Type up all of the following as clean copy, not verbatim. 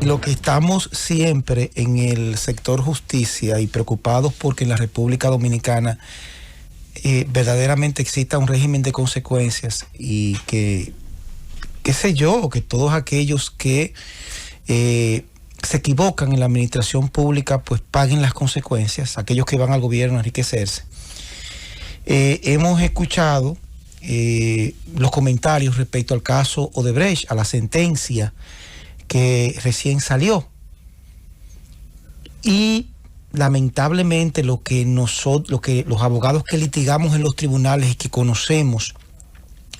Lo que estamos siempre en el sector justicia y preocupados porque en la República Dominicana verdaderamente exista un régimen de consecuencias y que, qué sé yo, que todos aquellos que se equivocan en la administración pública pues paguen las consecuencias, aquellos que van al gobierno a enriquecerse. Hemos escuchado los comentarios respecto al caso Odebrecht, a la sentencia que recién salió. Y lamentablemente lo que los abogados que litigamos en los tribunales y que conocemos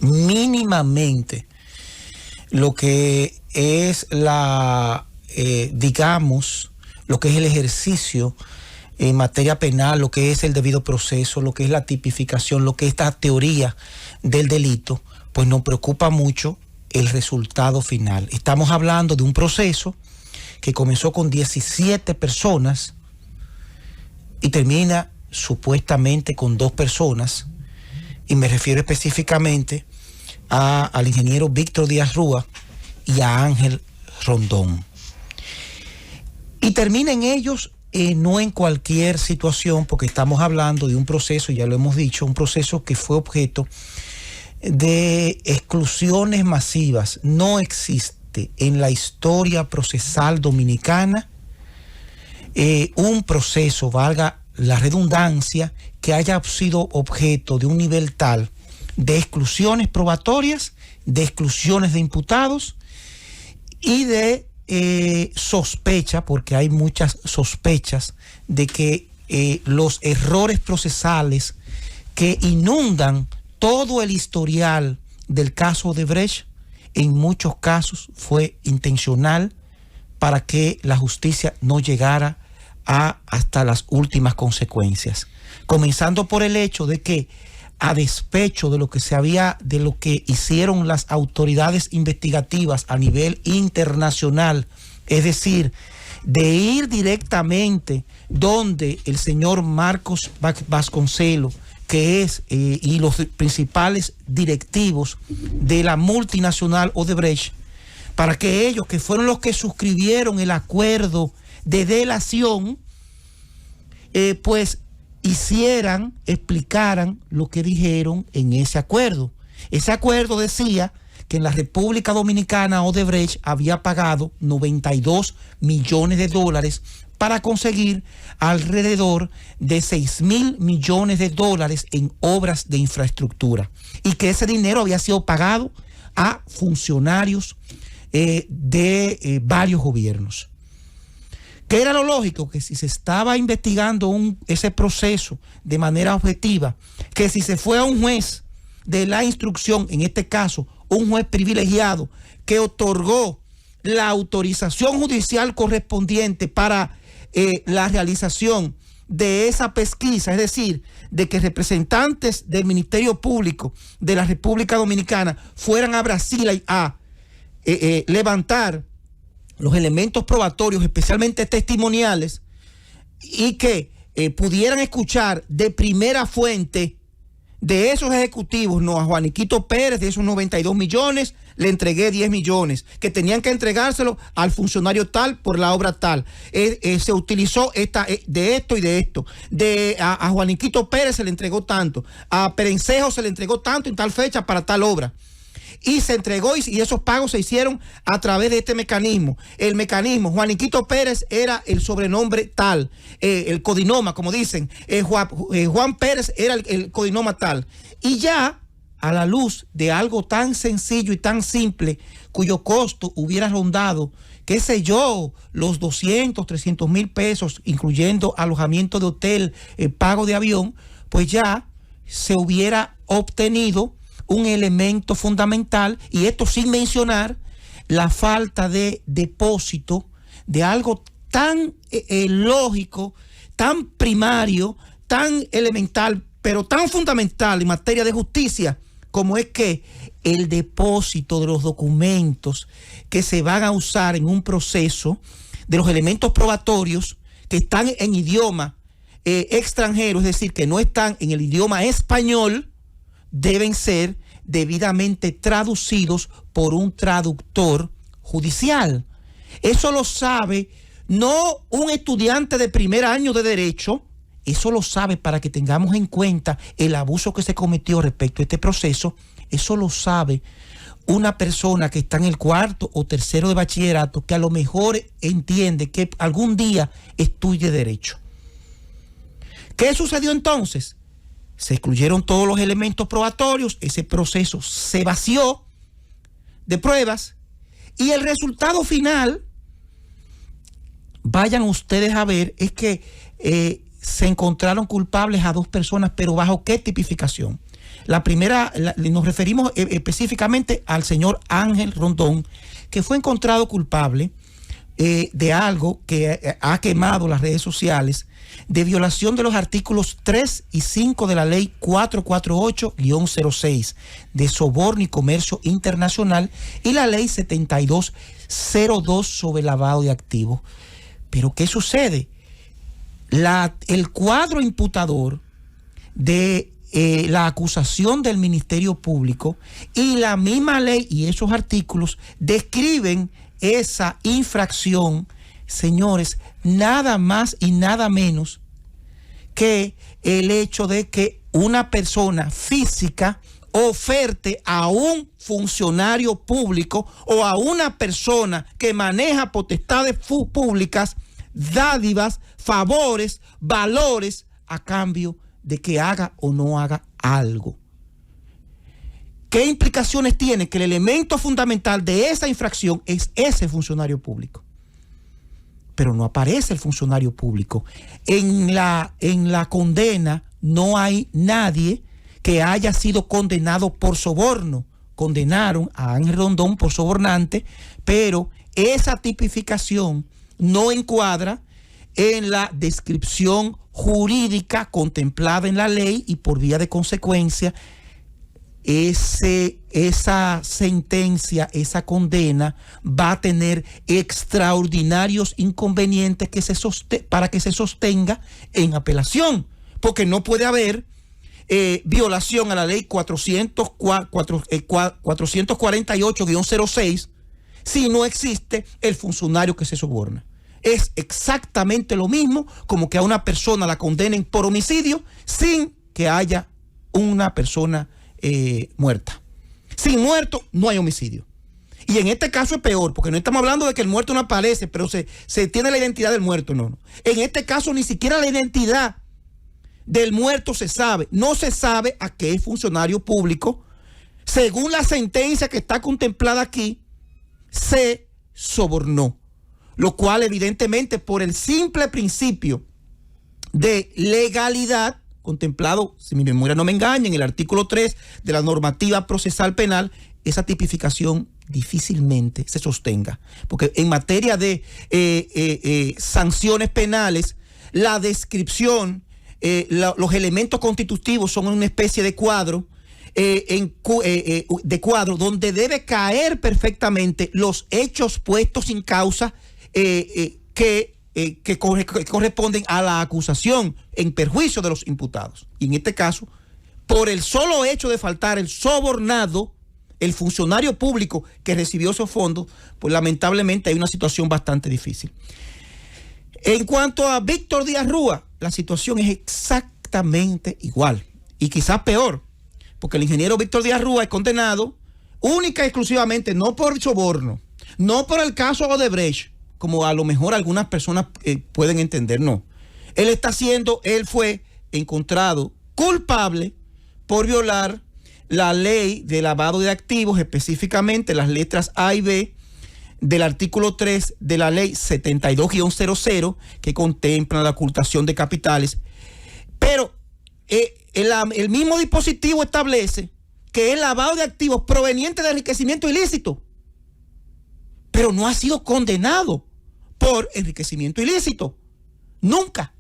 mínimamente lo que es digamos, lo que es el ejercicio en materia penal, lo que es el debido proceso, lo que es la tipificación, lo que es esta teoría del delito, pues nos preocupa mucho el resultado final. Estamos hablando de un proceso que comenzó con 17 personas y termina supuestamente con 2 personas, y me refiero específicamente al ingeniero Víctor Díaz Rúa y a Ángel Rondón. Y termina en ellos no en cualquier situación, porque estamos hablando de un proceso, ya lo hemos dicho, un proceso que fue objeto de exclusiones masivas. No existe en la historia procesal dominicana un proceso, valga la redundancia, que haya sido objeto de un nivel tal de exclusiones probatorias, de exclusiones de imputados y de sospecha, porque hay muchas sospechas de que los errores procesales que inundan todo el historial del caso Odebrecht, en muchos casos fue intencional para que la justicia no llegara hasta las últimas consecuencias. Comenzando por el hecho de que, a despecho de lo que hicieron las autoridades investigativas a nivel internacional, es decir, de ir directamente donde el señor Marcos Vasconcelos, que es, y los principales directivos de la multinacional Odebrecht, para que ellos, que fueron los que suscribieron el acuerdo de delación, pues explicaran lo que dijeron en ese acuerdo. Ese acuerdo decía que en la República Dominicana Odebrecht había pagado $92 millones para conseguir alrededor de $6,000 millones en obras de infraestructura, y que ese dinero había sido pagado a funcionarios de varios gobiernos. ¿Qué era lo lógico? Que si se estaba investigando ese proceso de manera objetiva, que si se fue a un juez de la instrucción, en este caso un juez privilegiado, que otorgó la autorización judicial correspondiente para la realización de esa pesquisa, es decir, de que representantes del Ministerio Público de la República Dominicana fueran a Brasil a levantar los elementos probatorios, especialmente testimoniales, y que pudieran escuchar de primera fuente de esos ejecutivos, no a Juaniquito Pérez, de esos 92 millones, le entregué 10 millones, que tenían que entregárselo al funcionario tal por la obra tal. Se utilizó de esto y de esto. A Juaniquito Pérez se le entregó tanto, a Perencejo se le entregó tanto en tal fecha para tal obra. Y se entregó, y esos pagos se hicieron a través de este mecanismo. El mecanismo, Juaniquito Pérez era el sobrenombre tal, el codinoma, como dicen, Juan Pérez era el codinoma tal. Y ya, a la luz de algo tan sencillo y tan simple, cuyo costo hubiera rondado, qué sé yo, los 200, 300 mil pesos, incluyendo alojamiento de hotel, pago de avión, pues ya se hubiera obtenido un elemento fundamental, y esto sin mencionar la falta de depósito de algo tan lógico, tan primario, tan elemental, pero tan fundamental en materia de justicia, como es que el depósito de los documentos que se van a usar en un proceso, de los elementos probatorios que están en idioma extranjero, es decir, que no están en el idioma español, deben ser debidamente traducidos por un traductor judicial. Eso lo sabe no un estudiante de primer año de derecho, eso lo sabe para que tengamos en cuenta el abuso que se cometió respecto a este proceso. Eso lo sabe una persona que está en el cuarto o tercero de bachillerato, que a lo mejor entiende que algún día estudie derecho. ¿Qué sucedió entonces? Se excluyeron todos los elementos probatorios, ese proceso se vació de pruebas y el resultado final, vayan ustedes a ver, es que se encontraron culpables a 2 personas, pero ¿bajo qué tipificación? La primera, nos referimos específicamente al señor Ángel Rondón, que fue encontrado culpable de algo que ha quemado las redes sociales, de violación de los artículos 3 y 5 de la ley 448-06, de soborno y comercio internacional, y la ley 7202 sobre lavado de activos. Pero ¿qué sucede? El cuadro imputador de la acusación del Ministerio Público y la misma ley y esos artículos describen esa infracción, señores, nada más y nada menos que el hecho de que una persona física oferte a un funcionario público o a una persona que maneja potestades públicas dádivas, favores, valores a cambio de que haga o no haga algo. ¿Qué implicaciones tiene? Que el elemento fundamental de esa infracción es ese funcionario público. Pero no aparece el funcionario público. En la condena no hay nadie que haya sido condenado por soborno. Condenaron a Ángel Rondón por sobornante, pero esa tipificación no encuadra en la descripción jurídica contemplada en la ley y por vía de consecuencia esa sentencia, esa condena va a tener extraordinarios inconvenientes para que se sostenga en apelación, porque no puede haber violación a la ley 448-06 si no existe el funcionario que se soborna. Es exactamente lo mismo como que a una persona la condenen por homicidio sin que haya una persona muerta. Sin muerto no hay homicidio. Y en este caso es peor, porque no estamos hablando de que el muerto no aparece, pero se tiene la identidad del muerto. No. En este caso ni siquiera la identidad del muerto se sabe. No se sabe a qué funcionario público, según la sentencia que está contemplada aquí, se sobornó. Lo cual evidentemente por el simple principio de legalidad contemplado, si mi memoria no me engaña, en el artículo 3 de la normativa procesal penal, esa tipificación difícilmente se sostenga. Porque en materia de sanciones penales, la descripción, los elementos constitutivos son una especie de cuadro, donde debe caer perfectamente los hechos puestos en causa que corresponden a la acusación en perjuicio de los imputados. Y en este caso, por el solo hecho de faltar el sobornado, el funcionario público que recibió esos fondos, pues lamentablemente hay una situación bastante difícil. En cuanto a Víctor Díaz Rúa, la situación es exactamente igual y quizás peor, porque el ingeniero Víctor Díaz Rúa es condenado única y exclusivamente no por soborno, no por el caso Odebrecht, como a lo mejor algunas personas pueden entender, no. Él fue encontrado culpable por violar la ley de lavado de activos, específicamente las letras A y B del artículo 3 de la ley 72-00, que contempla la ocultación de capitales. Pero el mismo dispositivo establece que es lavado de activos proveniente de enriquecimiento ilícito, pero no ha sido condenado por enriquecimiento ilícito. Nunca.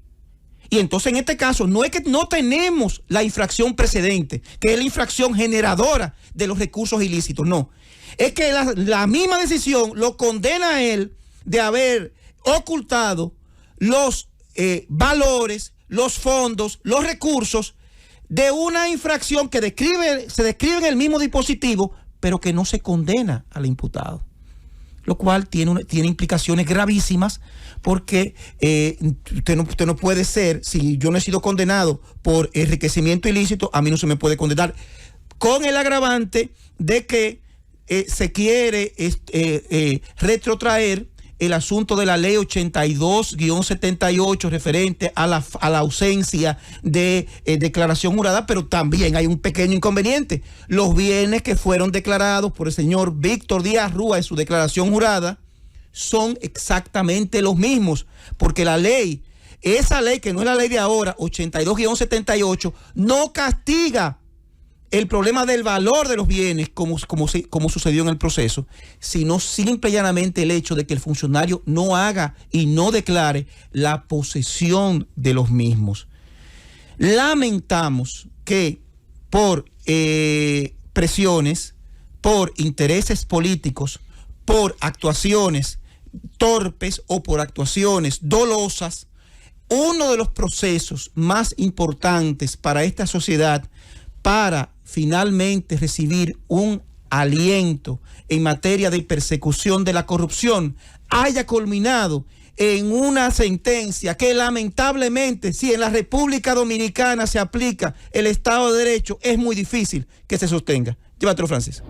Y entonces en este caso no es que no tenemos la infracción precedente, que es la infracción generadora de los recursos ilícitos, no. Es que la misma decisión lo condena a él de haber ocultado los valores, los fondos, los recursos de una infracción que se describe en el mismo dispositivo, pero que no se condena al imputado. lo cual tiene implicaciones gravísimas, porque usted no puede ser, si yo no he sido condenado por enriquecimiento ilícito, a mí no se me puede condenar, con el agravante de que se quiere retrotraer el asunto de la ley 82-78 referente a la ausencia de declaración jurada, pero también hay un pequeño inconveniente. Los bienes que fueron declarados por el señor Víctor Díaz Rúa en su declaración jurada son exactamente los mismos, porque esa ley que no es la ley de ahora, 82-78, no castiga el problema del valor de los bienes como sucedió en el proceso, sino simple y llanamente el hecho de que el funcionario no haga y no declare la posesión de los mismos. Lamentamos que por presiones, por intereses políticos, por actuaciones torpes o por actuaciones dolosas, uno de los procesos más importantes para esta sociedad, para finalmente recibir un aliento en materia de persecución de la corrupción, haya culminado en una sentencia que lamentablemente, si en la República Dominicana se aplica el Estado de Derecho, es muy difícil que se sostenga. Llévatelo, Francis.